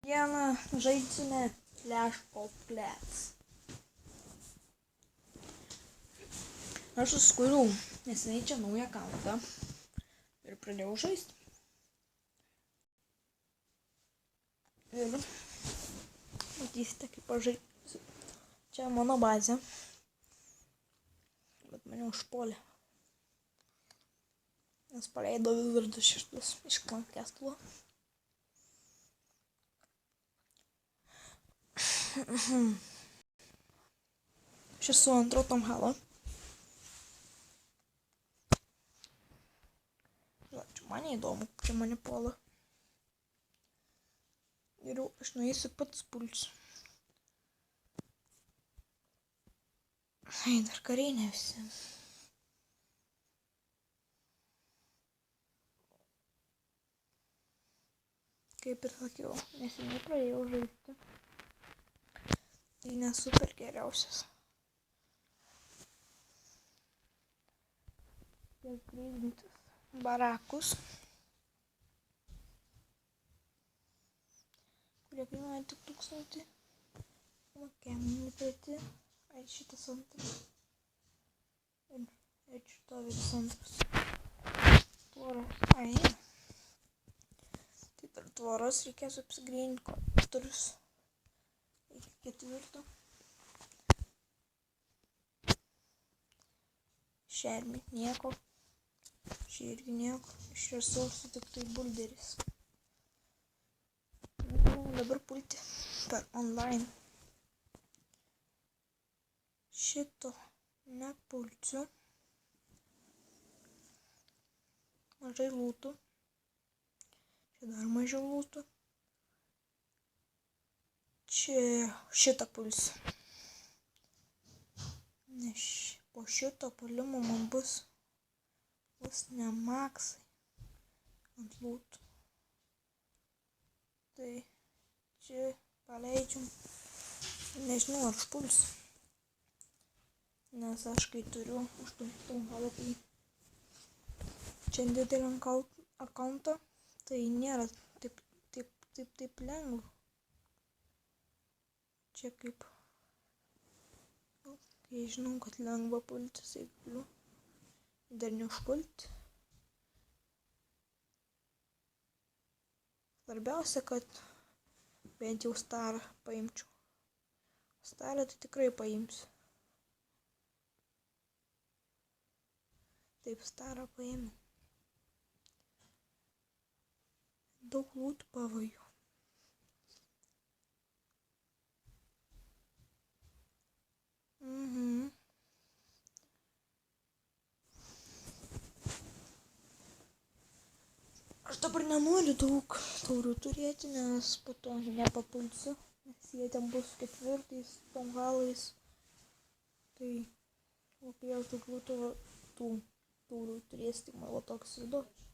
Dieną žaidžiame Clash of Clans. Aš susikūriau neseniai čia naują akauntą ir pradėjau žaisti. Ir matysite, kaip aš žaidžiu. Čia mano bazė. Bet mane užpuolė. Nes paleido Vizardus šeštus iš Clankcastle. Aš esu antro Tom Halo. Čia man įdomu, čia mane puola. Ir jau aš nueisiu pats pulsiu. Ai, dar kariai ne visi. Kaip ir sakiau, neseniai pradėjau žaisti. Tai nesu per geriausias. Jas greitintis barakus, kurie kainuoja tik 1000. Mokėjom nupirkti. Ai, šitas antras. Ir šito vis antras. Tvoros. Ai. Tai per tvoros reikės apsigreininti kompiuterius. Iki 4. Šermi nieko. Šį irgi nieko. Iš resursų tik tai bulderis. Dabar pulti per online. Šito nepulsiu. Mažai lūtų. Čia dar mažiau lūtų. Čia šitą pulsiu. Nes po šito pulimo man bus ne maksai ant lūtų. Tai čia paleidžiam. Nežinau, ar užpulsiu. Nes aš kai turiu 8 Halo čia didelį akauntą, tai nėra taip lengva. Čia kaip, kai žinau, kad lengva pulti, tai galiu dar neužpulti. Svarbiausia, kad bent jau starą paimčiau. Starą tai tikrai paimsiu. Taip, starą paėmiau. Daug lūtų pavojų. Aš dabar nenoriu daug taurių turėti, nes po to nepapulsiu. Nes jie ten bus 4 Tom Halais. Tai kai aš daugiau tų taurių turės, tik man toks įdomus.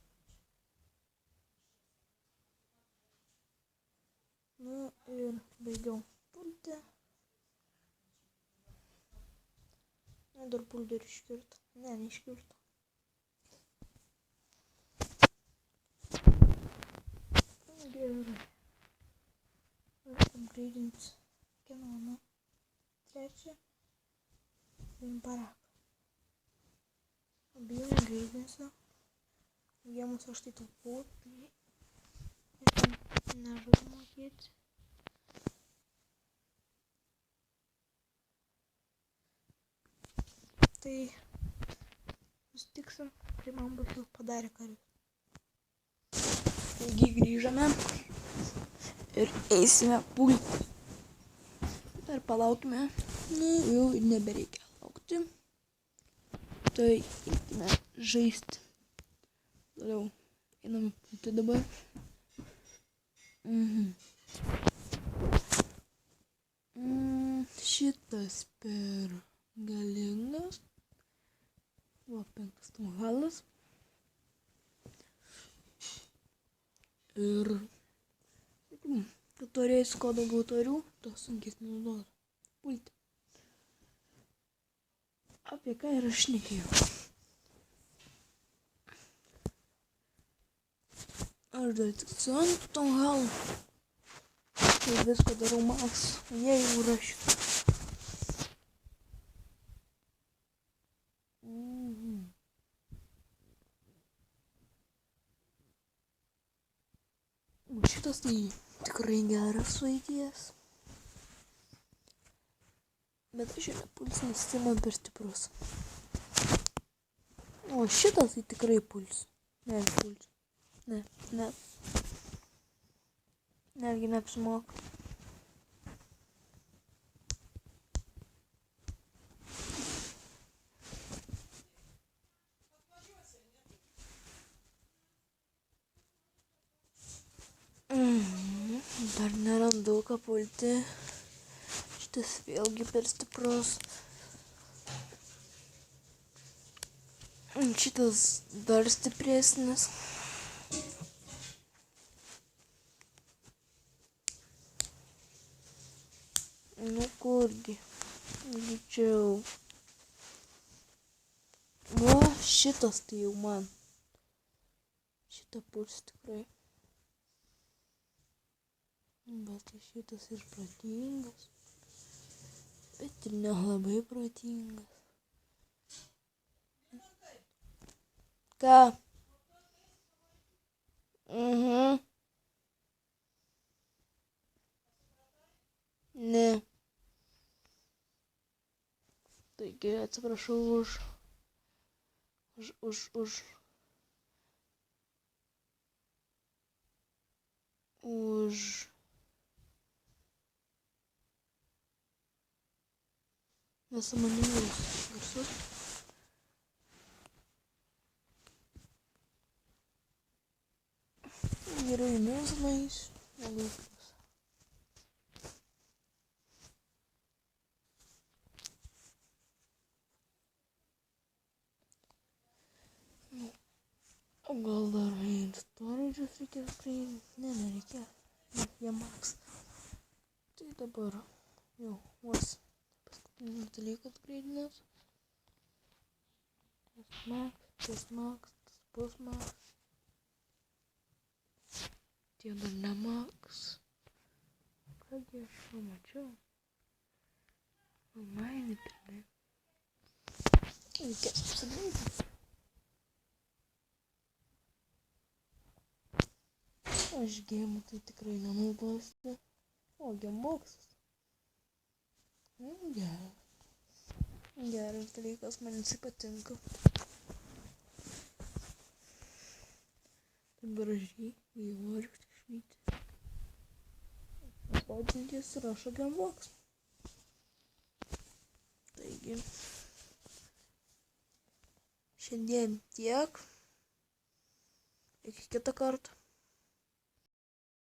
Nu ir baigiau pulti. Na, dar bulderį iškirto. Ne, neiškirto. Gerai. Aš upgraidinsiu Kenoną. 3. Ir baraką. Abiejų negreidinsiu. Jiemus aš tai taupau. Ir ten nežadu mokėti. Tai susitiksim, kai man bus jau padarę karius. Taigi grįžame ir eisime pulti. Dar palaukime. Nu, jau nebereikia laukti. Tai eikime žaisti. Toliau einame pulti dabar. Šitas per galingas. O, 5 Tom Halas. Ir kad turėsiu kuo daugiau torių, to sunkesnį naudoti. Pulti. Apie ką ir aš šnekėjau. Aš dar tik su ant Tom Halo. Ir visko darau Max. Jie jau rašė. Šitas tai tikrai geras žaidėjas. Bet aš jau pulsinis man per stiprus. O šitas tai tikrai puls. Ne, puls. Ne. Netgi neapsimoka. Dar nerandu ką pulti. Šitas vėlgi per stiprus. Šitas dar stipresnis. Nu kurgi. Greičiau. Va, šitas tai jau man. Šitą puls tikrai. Bet šitas ir protingas. Bet ir nelabai protingas. Ką? Ne. Taigi atsiprašau už nesąmoningus garsus. Gerai, mėsmais. O gal dar storage'us reikės greitinti? Ne, nereikia. Jie Max. Tai dabar jau vos paskutinis dalykas greitinęs. Tas Max, tas bus Max. Tie dar ne Max. Kągi aš pamačiau. Mainį pirmai. Reikės apsigreitinti. Aš gėmų tai tikrai nenaudosiu. O, Gameboxas. Geras dalykas, man jisai patinka. Dabar aš jį noriu išmyti. Spaudžiantis rašo Gamebox. Taigi. Šiandien tiek. Iki kitą kartą.